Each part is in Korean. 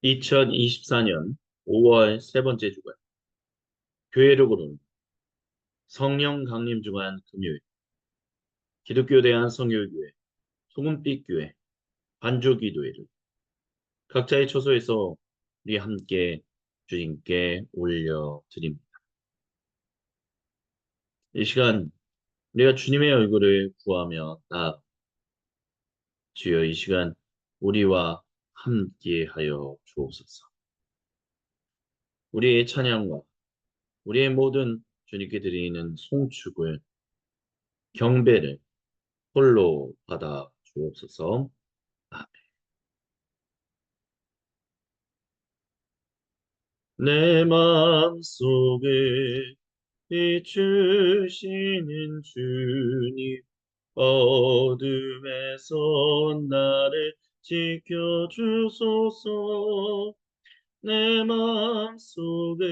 2024년 5월 세 번째 주간 교회를 부르는 성령 강림 주간 금요일 기독교 대한성결교회 소금빛 교회 반주기도회를 각자의 처소에서 우리 함께 주님께 올려드립니다. 이 시간 우리가 주님의 얼굴을 구하며 주여 이 시간 우리와 함께하여 주옵소서. 우리의 찬양과 우리의 모든 주님께 드리는 송축을 경배를 홀로 받아 주옵소서. 아멘. 내 마음속에 비추시는 주님, 어둠에서 나를 지켜주소서. 내 마음속에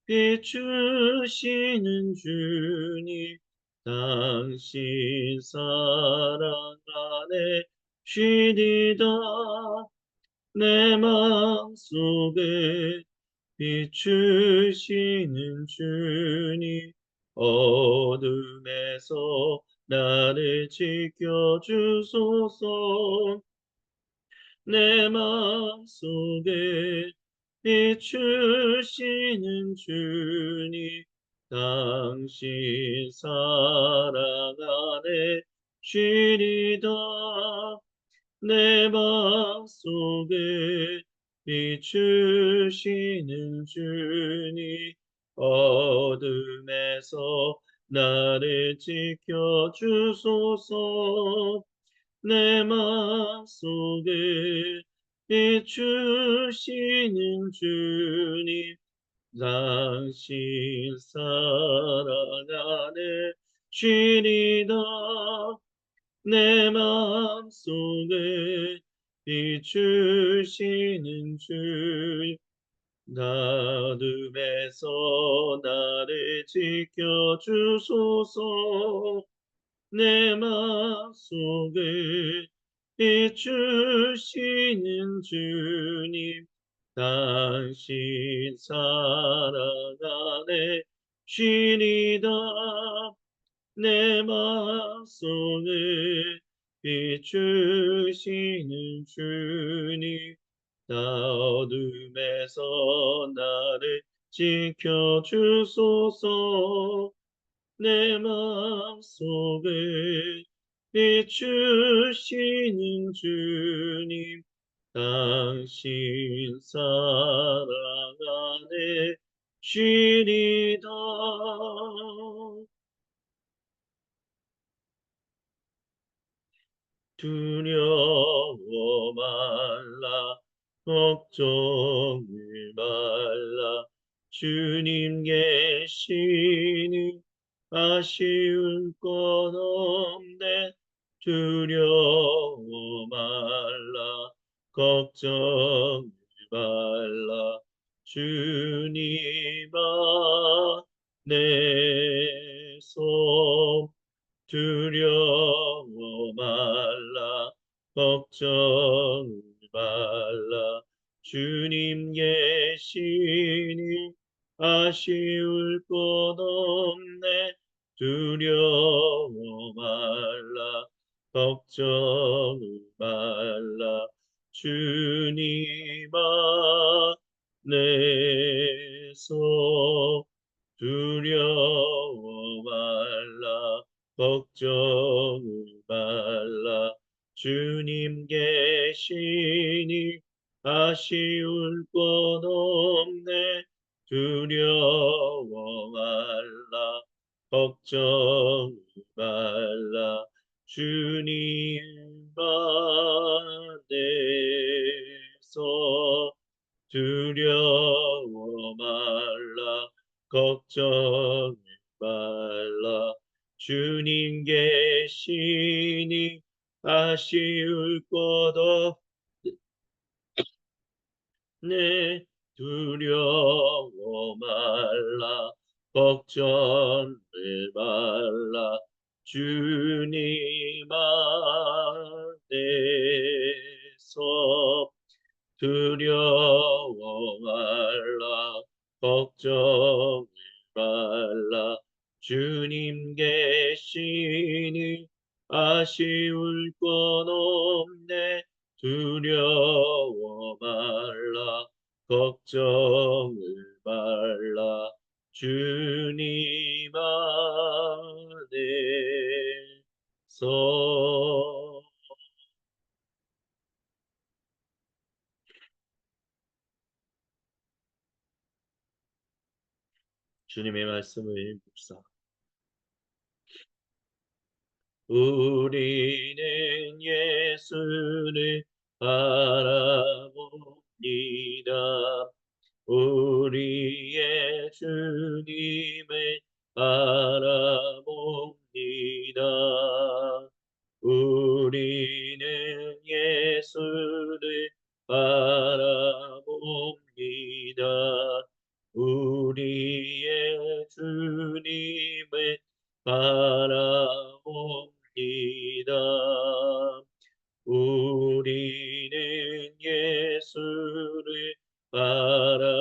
비추시는 주님, 당신 사랑 안에 쉬리다. 내 마음속에 비추시는 주님, 어둠에서 나를 지켜주소서. 내 마음속에 비추시는 주님, 당신 사랑 안에 쉬리다. 내 마음속에 비추시는 주님, 어둠에서 나를 지켜주소서. 내 마음속에 비추시는 주님, 당신 사랑 안에 쉬리다. 내 마음속에 비추시는 주, 어둠에서 나를 지켜주소서. 내 마음속에 비추시는 주님, 당신 사랑 안에 쉬리다. 내 마음속에 비추시는 주님, 어둠에서 나를 지켜주소서. 내 마음속에 비추시는 주님, 당신 사랑 안에 쉬리다. 두려워 말라, 걱정을 말라, 주님 계시니 아쉬울 것 없네. 두려워 말라, 걱정을 말라, 주님 안에서 두려워 말라, 걱정 말라, 주님 계시니 아쉬울 것 없네. 두려워 말라, 걱정 말라, 주님 안에서 두려워 말라, 걱정을 말라, 주님 계시니 아쉬울 것 없네. 두려워 말라, 걱정 말라, 주님 안에서 두려워 말라, 걱정 말라, 주님 계시니 아쉬울 것 없네. 두려워 말라, 걱정을 말라, 주님 안에서 두려워 말라. 걱정 말라. 주님 계시니 아쉬울 건 없네. 두려워 말라. 걱정을 말라. 주님 안에서. 주님의 말씀을 묵상. 우리는 예수를 바라봅니다. 우리의 주님을 바라봅니다. 우리는 예수를 바라봅니다. 우리의 주님을 바라봅니다. 우리는 예수를 바라봅니다.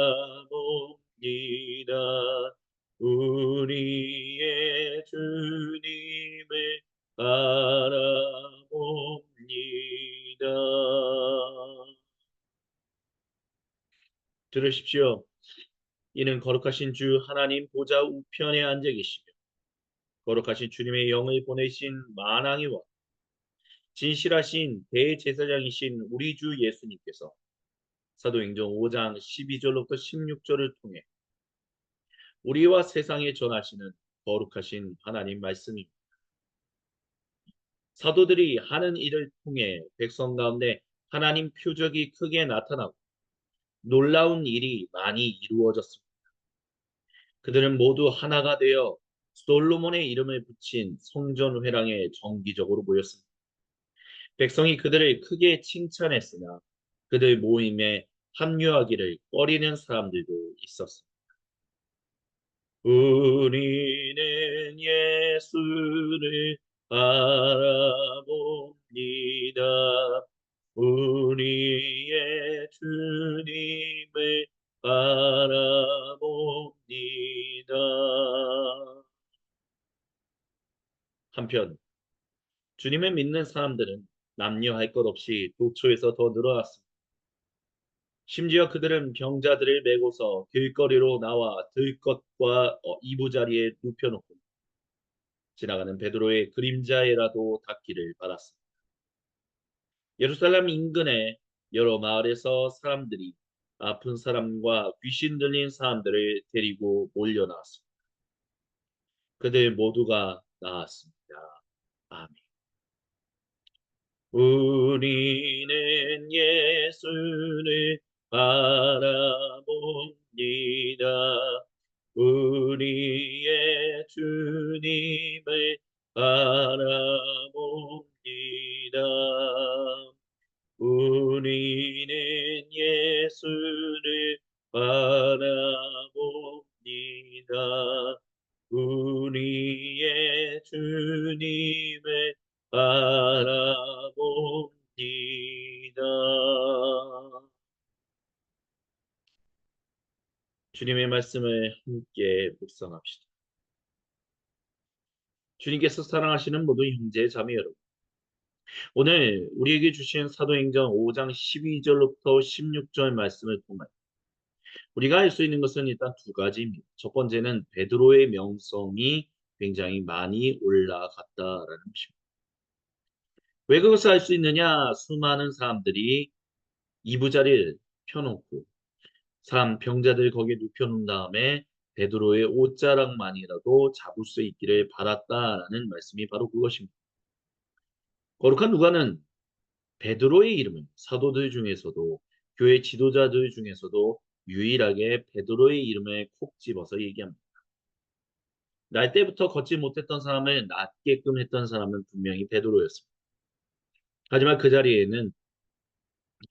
우리의 주님을 바라봅니다. 들으십시오. 이는 거룩하신 주 하나님 보좌 우편에 앉아 계시며 거룩하신 주님의 영을 보내신 만왕의 왕 진실하신 대제사장이신 우리 주 예수님께서 사도행전 5장 12절로부터 16절을 통해 우리와 세상에 전하시는 거룩하신 하나님 말씀입니다. 사도들이 하는 일을 통해 백성 가운데 하나님 표적이 크게 나타나고 놀라운 일이 많이 이루어졌습니다. 그들은 모두 하나가 되어 솔로몬의 이름을 붙인 성전 회랑에 정기적으로 모였습니다. 백성이 그들을 크게 칭찬했으나 그들 모임에 합류하기를 꺼리는 사람들도 있었습니다. 우리는 예수를 바라봅니다. 우리의 주님을 바라봅니다. 한편 주님을 믿는 사람들은 남녀할 것 없이 도처에서 더 늘어났습니다. 심지어 그들은 병자들을 메고서 길거리로 나와 들것과 이부자리에 눕혀놓고 지나가는 베드로의 그림자에라도 닿기를 바랐습니다. 예루살렘 인근의 여러 마을에서 사람들이 아픈 사람과 귀신 들린 사람들을 데리고 몰려 나왔습니다. 그들 모두가 나았습니다. 아멘. 우리는 예수를 바라봅니다. 우리의 주님을 바라봅니다. 우리는 예수를 바라봅니다. 우리의 주님을 바라봅니다. 주님의 말씀을 함께 묵상합시다. 주님께서 사랑하시는 모든 형제 자매 여러분, 오늘 우리에게 주신 사도행전 5장 12절부터 16절 말씀을 통해 우리가 알 수 있는 것은 일단 두 가지입니다. 첫 번째는 베드로의 명성이 굉장히 많이 올라갔다라는 것입니다. 왜 그것을 알 수 있느냐? 수많은 사람들이 이부자리를 펴놓고 병자들 거기에 눕혀놓은 다음에 베드로의 옷자락만이라도 잡을 수 있기를 바랐다라는 말씀이 바로 그것입니다. 거룩한 누가는 베드로의 이름을 사도들 중에서도 교회 지도자들 중에서도 유일하게 베드로의 이름을 콕 집어서 얘기합니다. 날 때부터 걷지 못했던 사람을 낫게끔 했던 사람은 분명히 베드로였습니다. 하지만 그 자리에는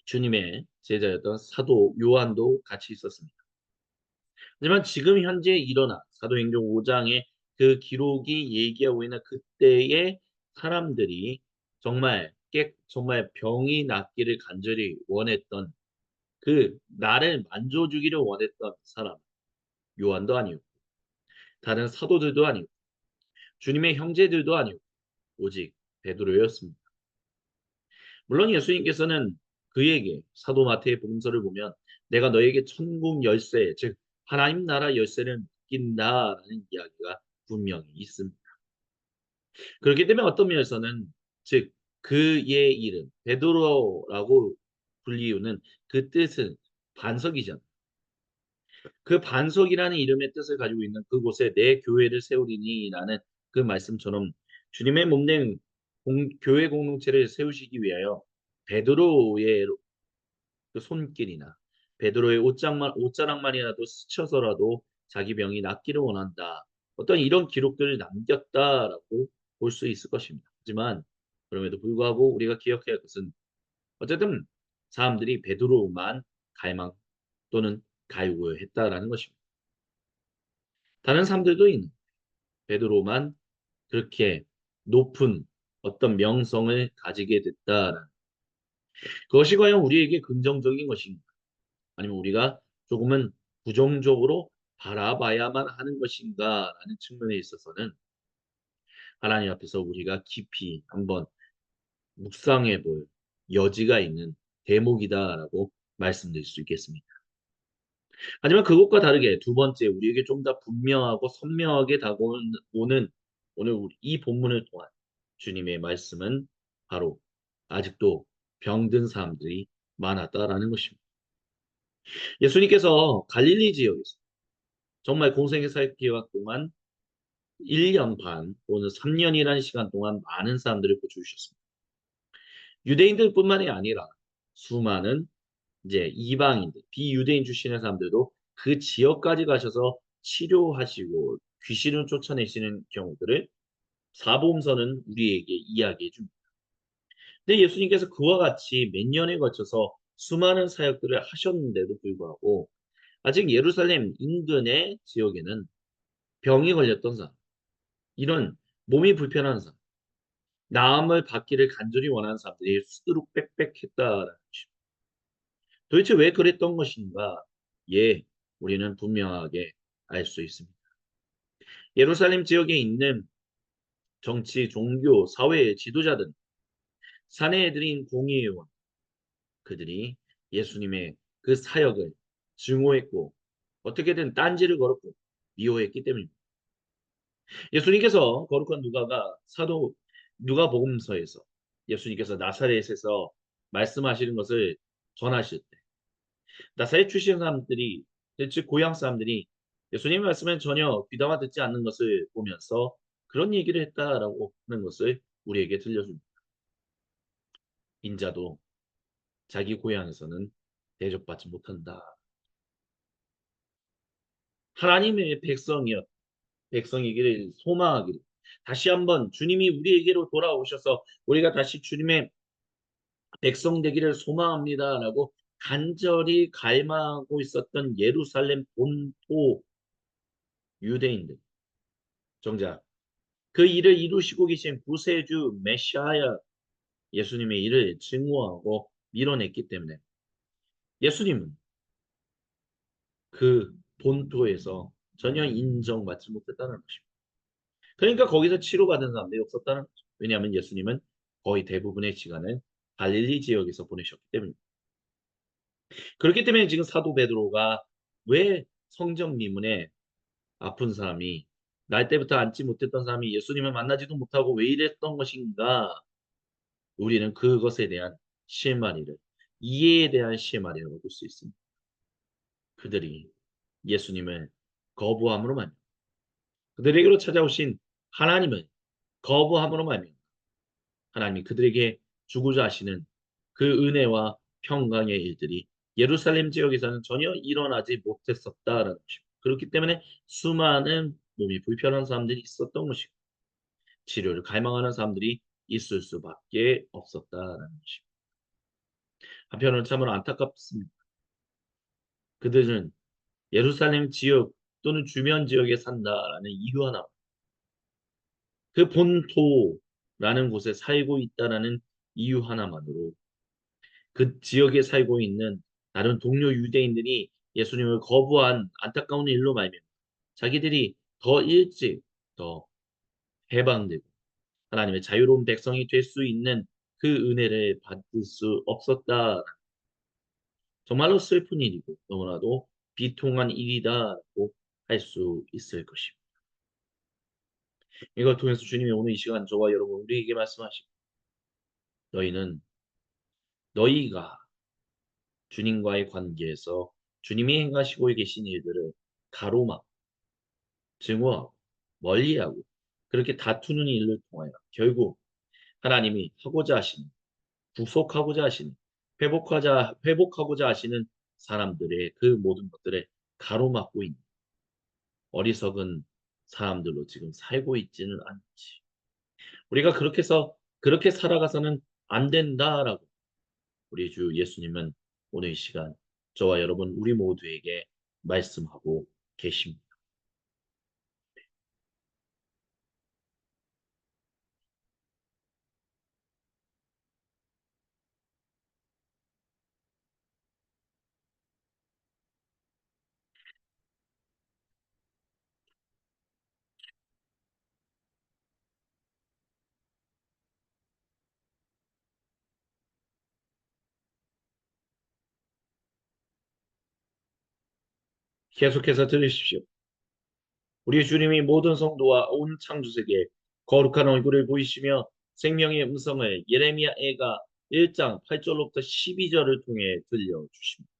주님의 제자였던 사도 요한도 같이 있었습니다. 하지만 지금 현재 일어난 사도행전 5장의 그 기록이 얘기하고 있는 그때의 사람들이 정말 병이 낫기를 간절히 원했던 그 나를 만져주기를 원했던 사람, 요한도 아니고 다른 사도들도 아니고 주님의 형제들도 아니고 오직 베드로였습니다. 물론 예수님께서는 그에게 사도 마태의 복음서를 보면 내가 너에게 천국 열쇠, 즉 하나님 나라 열쇠를 맡긴다라는 이야기가 분명히 있습니다. 그렇기 때문에 어떤 면에서는 즉 그의 이름 베드로라고 불리우는 그 뜻은 반석이잖아요. 그 반석이라는 이름의 뜻을 가지고 있는 그곳에 내 교회를 세우리니라는 그 말씀처럼 주님의 몸된 교회 공동체를 세우시기 위하여 베드로의 그 손길이나 베드로의 옷자락만이라도 스쳐서라도 자기 병이 낫기를 원한다. 어떤 이런 기록들을 남겼다라고 볼 수 있을 것입니다. 하지만 그럼에도 불구하고 우리가 기억해야 할 것은 어쨌든 사람들이 베드로만 갈망 또는 갈구했다라는 것입니다. 다른 사람들도 있는 베드로만 그렇게 높은 어떤 명성을 가지게 됐다라는 그것이 과연 우리에게 긍정적인 것인가? 아니면 우리가 조금은 부정적으로 바라봐야만 하는 것인가라는 측면에 있어서는 하나님 앞에서 우리가 깊이 한번 묵상해 볼 여지가 있는 대목이다라고 말씀드릴 수 있겠습니다. 하지만 그것과 다르게 두 번째 우리에게 좀 더 분명하고 선명하게 다가오는 오늘 우리 이 본문을 통한 주님의 말씀은 바로 아직도 병든 사람들이 많았다라는 것입니다. 예수님께서 갈릴리 지역에서 정말 공생의 살 기간 동안 1년 반 또는 3년이라는 시간 동안 많은 사람들을 고쳐주셨습니다. 유대인들뿐만이 아니라 수많은 이제 이방인들, 비유대인 출신의 사람들도 그 지역까지 가셔서 치료하시고 귀신을 쫓아내시는 경우들을 사복음서는 우리에게 이야기해 줍니다. 근데 예수님께서 그와 같이 몇 년에 걸쳐서 수많은 사역들을 하셨는데도 불구하고 아직 예루살렘 인근의 지역에는 병이 걸렸던 사람, 이런 몸이 불편한 사람, 나음을 받기를 간절히 원하는 사람들이 수두룩 빽빽했다라는 것입니다. 도대체 왜 그랬던 것인가? 예, 우리는 분명하게 알 수 있습니다. 예루살렘 지역에 있는 정치, 종교, 사회의 지도자들, 사내들인 공의회원, 그들이 예수님의 그 사역을 증오했고 어떻게든 딴지를 걸었고 미워했기 때문입니다. 예수님께서 거룩한 누가가 사도 누가복음서에서 예수님께서 나사렛에서 말씀하시는 것을 전하실 때 나사렛 출신 사람들이 즉 고향 사람들이 예수님의 말씀을 전혀 귀담아 듣지 않는 것을 보면서 그런 얘기를 했다라고 하는 것을 우리에게 들려줍니다. 인자도 자기 고향에서는 대접받지 못한다. 하나님의 백성이기를 소망하기를 다시 한번 주님이 우리에게로 돌아오셔서 우리가 다시 주님의 백성 되기를 소망합니다라고 간절히 갈망하고 있었던 예루살렘 본토 유대인들 정작 그 일을 이루시고 계신 구세주 메시아야 예수님의 일을 증오하고 밀어냈기 때문에 예수님은 그 본토에서 전혀 인정받지 못했다는 것입니다. 그러니까 거기서 치료받은 사람들이 없었다는 거죠. 왜냐하면 예수님은 거의 대부분의 시간을 갈릴리 지역에서 보내셨기 때문입니다. 그렇기 때문에 지금 사도 베드로가 왜 성전 미문에 아픈 사람이 날 때부터 앉지 못했던 사람이 예수님을 만나지도 못하고 왜 이랬던 것인가? 우리는 그것에 대한 실마리를 이해에 대한 실마리를 얻을 수 있습니다. 그들이 예수님을 거부함으로 말미암아 그들에게로 찾아오신 하나님을 거부함으로 말미암아 하나님이 그들에게 주고자 하시는 그 은혜와 평강의 일들이 예루살렘 지역에서는 전혀 일어나지 못했었다라는 것입니다. 그렇기 때문에 수많은 몸이 불편한 사람들이 있었던 것이고 치료를 갈망하는 사람들이 있을 수밖에 없었다라는 것입니다. 한편으로는 참으로 안타깝습니다. 그들은 예루살렘 지역 또는 주변 지역에 산다라는 이유 하나, 그 본토라는 곳에 살고 있다라는 이유 하나만으로 그 지역에 살고 있는 다른 동료 유대인들이 예수님을 거부한 안타까운 일로 말미암아 자기들이 더 일찍 더 해방되고 하나님의 자유로운 백성이 될 수 있는 그 은혜를 받을 수 없었다. 정말로 슬픈 일이고 너무나도 비통한 일이다라고 할 수 있을 것입니다. 이걸 통해서 주님이 오늘 이 시간 저와 여러분 우리에게 말씀하시고 너희는 너희가 주님과의 관계에서 주님이 행하시고 계신 일들을 가로막 증오하고 멀리하고 그렇게 다투는 일을 통하여 결국 하나님이 하고자 하시는 구속하고자 하시는 회복하고자 하시는 사람들의 그 모든 것들을 가로막고 있는 어리석은 사람들로 지금 살고 있지는 않지. 우리가 그렇게 살아가서는 안 된다라고 우리 주 예수님은 오늘 이 시간 저와 여러분 우리 모두에게 말씀하고 계십니다. 계속해서 들으십시오. 우리 주님이 모든 성도와 온 창조세계에 거룩한 얼굴을 보이시며 생명의 음성을 예레미야애가 1장 8절로부터 12절을 통해 들려주십니다.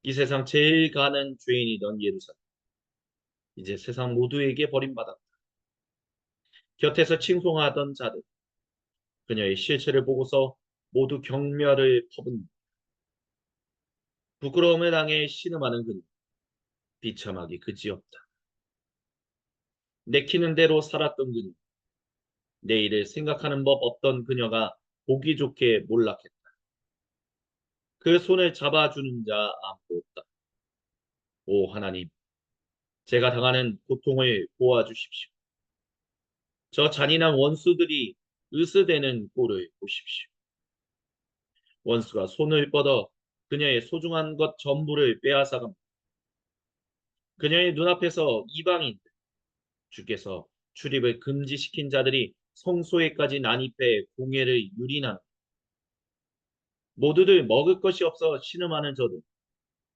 이 세상 제일 가는 죄인이던 예루살렘, 이제 세상 모두에게 버림받았다. 곁에서 칭송하던 자들, 그녀의 실체를 보고서 모두 경멸을 퍼붓는 부끄러움을 당해 신음하는 그녀, 비참하기 그지없다. 내키는 대로 살았던 그녀, 내일을 생각하는 법 없던 그녀가 보기 좋게 몰락했다. 그 손을 잡아주는 자 아무도 없다. 오 하나님, 제가 당하는 고통을 도와주십시오. 저 잔인한 원수들이 으스대는 꼴을 보십시오. 원수가 손을 뻗어 그녀의 소중한 것 전부를 빼앗아갑니다. 그녀의 눈앞에서 이방인 주께서 출입을 금지시킨 자들이 성소에까지 난입해 공회를 유린하는 모두들 먹을 것이 없어 신음하는 저들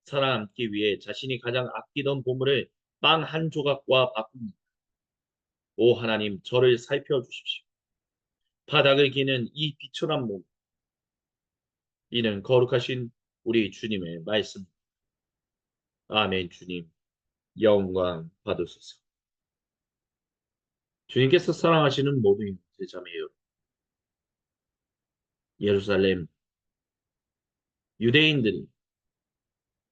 살아남기 위해 자신이 가장 아끼던 보물을 빵 한 조각과 바꿉니다. 오 하나님 저를 살펴주십시오. 바닥을 기는 이 비천한 몸 이는 거룩하신 우리 주님의 말씀. 아멘. 주님 영광 받으소서. 주님께서 사랑하시는 모든 제자매 여러분, 예루살렘 유대인들이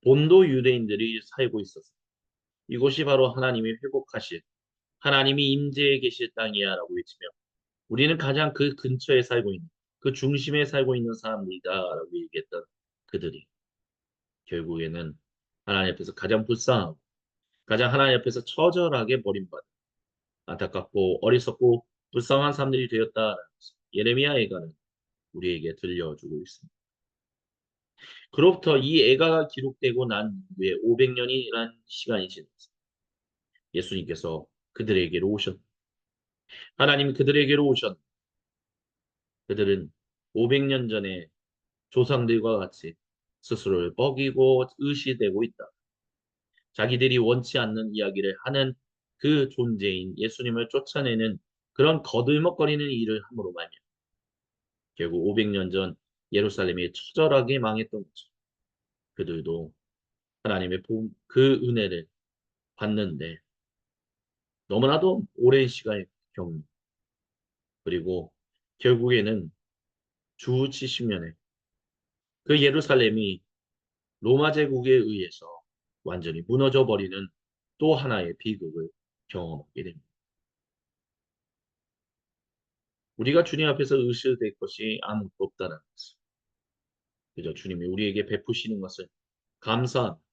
본도 유대인들이 살고 있었습니다. 이곳이 바로 하나님이 회복하실 하나님이 임재해 계실 땅이야라고 외치며 우리는 가장 그 근처에 살고 있는 그 중심에 살고 있는 사람들이다라고 얘기했던 그들이 결국에는 하나님 앞에서 가장 불쌍하고 가장 하나님 앞에서 처절하게 버림받은 안타깝고 어리석고 불쌍한 사람들이 되었다라는 것을 예레미야 애가는 우리에게 들려주고 있습니다. 그로부터 이 애가가 기록되고 난 후에 500년이라는 시간이 지났습니다. 예수님께서 그들에게로 오셨 하나님 그들에게로 오셨 그들은 500년 전에 조상들과 같이 스스로를 뻐기고 의시되고 있다. 자기들이 원치 않는 이야기를 하는 그 존재인 예수님을 쫓아내는 그런 거들먹거리는 일을 함으로 말이야. 결국 500년 전 예루살렘이 처절하게 망했던 거죠. 그들도 하나님의 그 은혜를 받는데 너무나도 오랜 시간의 경험 그리고 결국에는 주 70년에 그 예루살렘이 로마 제국에 의해서 완전히 무너져 버리는 또 하나의 비극을 경험하게 됩니다. 우리가 주님 앞에서 의식될 것이 아무것도 없다는 것을 그저 주님이 우리에게 베푸시는 것을 감사합니다.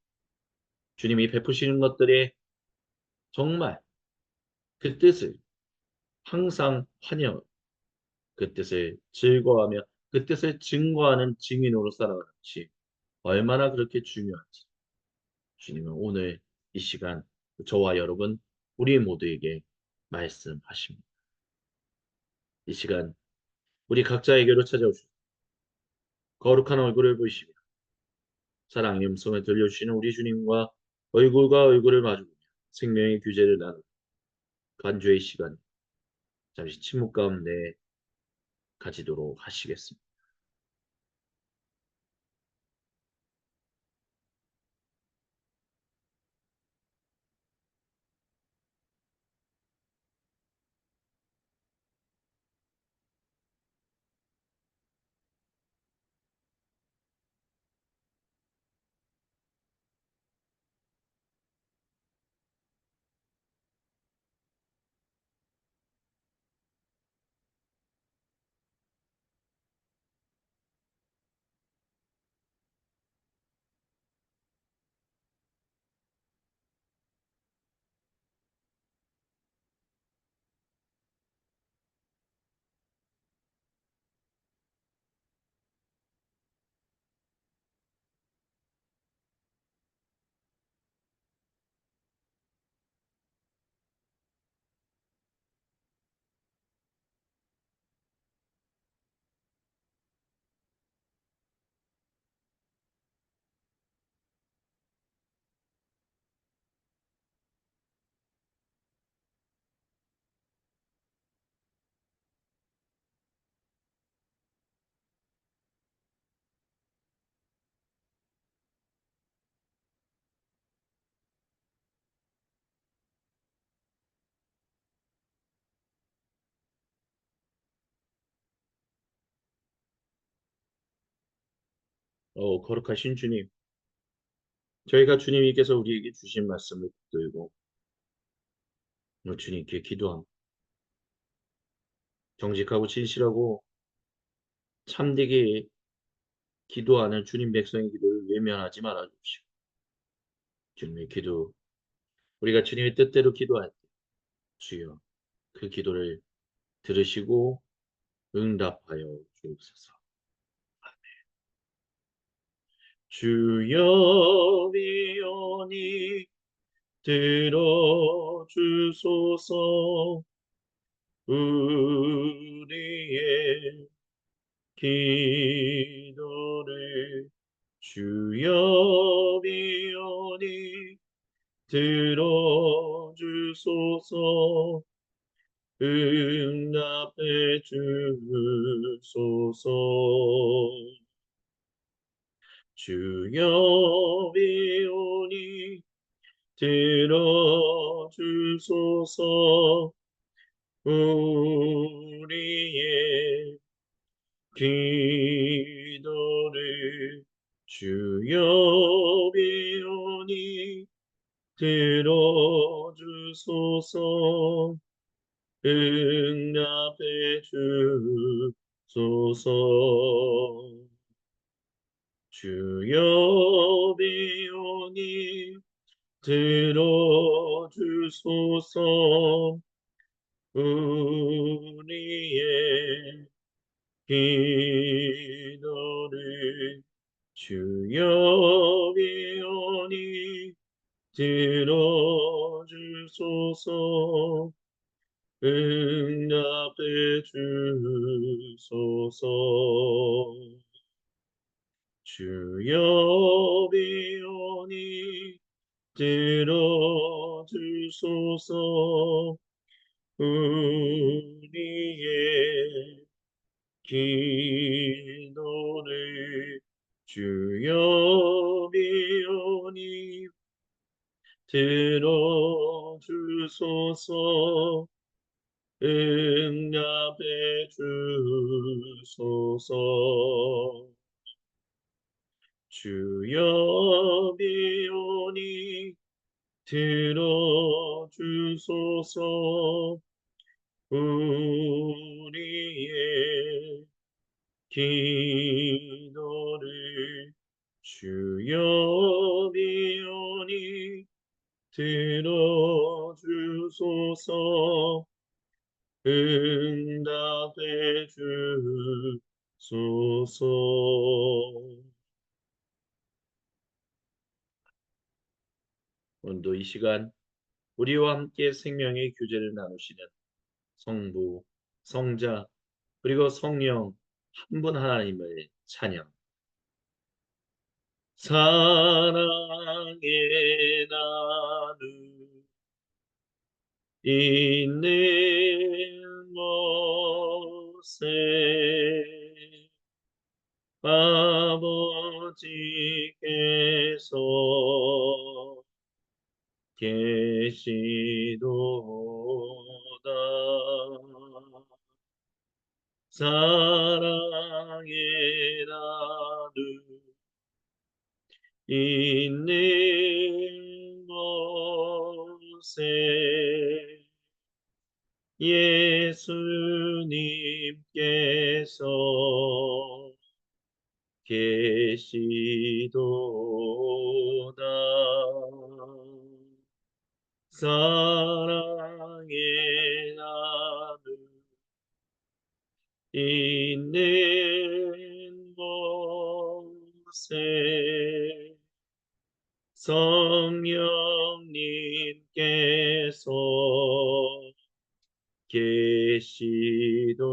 주님이 베푸시는 것들에 정말 그 뜻을 항상 환영, 그 뜻을 즐거워하며 그 뜻을 증거하는 증인으로 살아가는 것이 얼마나 그렇게 중요한지 주님은 오늘 이 시간 저와 여러분 우리 모두에게 말씀하십니다. 이 시간 우리 각자에게로 찾아오시고 거룩한 얼굴을 보이시며 사랑의 음성을 들려주시는 우리 주님과 얼굴과 얼굴을 마주보며 생명의 규제를 나누는 간주의 시간 잠시 침묵 가운데 가지도록 하시겠습니다. 거룩하신 주님, 저희가 주님께서 우리에게 주신 말씀을 붙들고 주님께 기도합니다. 정직하고 진실하고 참되게 기도하는 주님 백성의 기도를 외면하지 말아 주십시오. 주님의 기도, 우리가 주님의 뜻대로 기도할 때 주여 그 기도를 들으시고 응답하여 주옵소서. 주여 위원이 들어주소서. 우리의 기도를 주여 위원이 들어주소서. 응답해 주소서. 주여 위온이 들어주소서. 우리의 기도를 주여 위온이 들어주소서. 응답해 주소서. 주여 비오니 들어주소서. 우리의 기도를 주여 비오니 들어주소서. 응답해 주소서. 주여 비오니 들어주소서. 우리의 기도를 주여 비오니 들어주소서. 응답해 주소서. 주여 비오니 들어주소서. 우리의 기도를 주여 비오니 들어주소서. 응답해 주소서. 오늘도 이 시간 우리와 함께 생명의 교제를 나누시는 성부, 성자, 그리고 성령 한 분 하나님을 찬양. 사랑의 나누 있는 곳에 아버지께서 계시도다. 사랑의 나누 있는 곳에 예수님께서 계시도다. 사랑의 나누 있는 곳에 성령님께서 계시도다.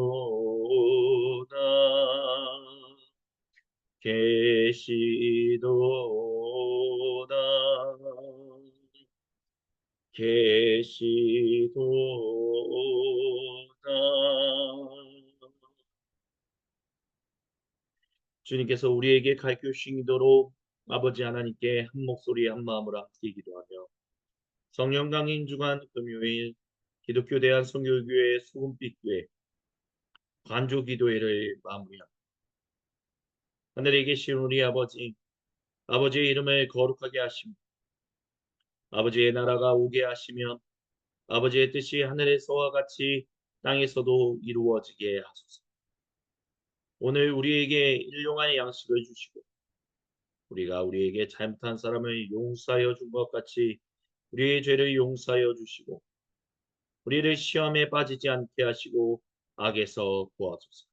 계시도다. 계시도다. 주님께서 우리에게 가르쳐 주신 기도로 아버지 하나님께 한 목소리 한 마음으로 함께 기도하며 성령 강림 주간 금요일 기독교 대한선교교회 수금빛교회 관조 기도회를 마무리합니다. 하늘에 계신 우리 아버지, 아버지의 이름을 거룩하게 하시며 아버지의 나라가 오게 하시며 아버지의 뜻이 하늘에서와 같이 땅에서도 이루어지게 하소서. 오늘 우리에게 일용할 양식을 주시고 우리가 우리에게 잘못한 사람을 용서하여 준 것 같이 우리의 죄를 용서하여 주시고 우리를 시험에 빠지지 않게 하시고 악에서 구하소서.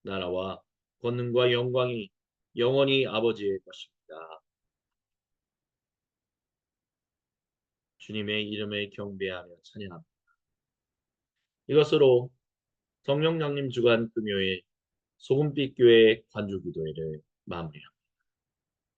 나라와 권능과 영광이 영원히 아버지의 것입니다. 주님의 이름을 경배하며 찬양합니다. 이것으로 성령 양림 주간 금요일 소금빛 교회 관주 기도회를 마무리합니다.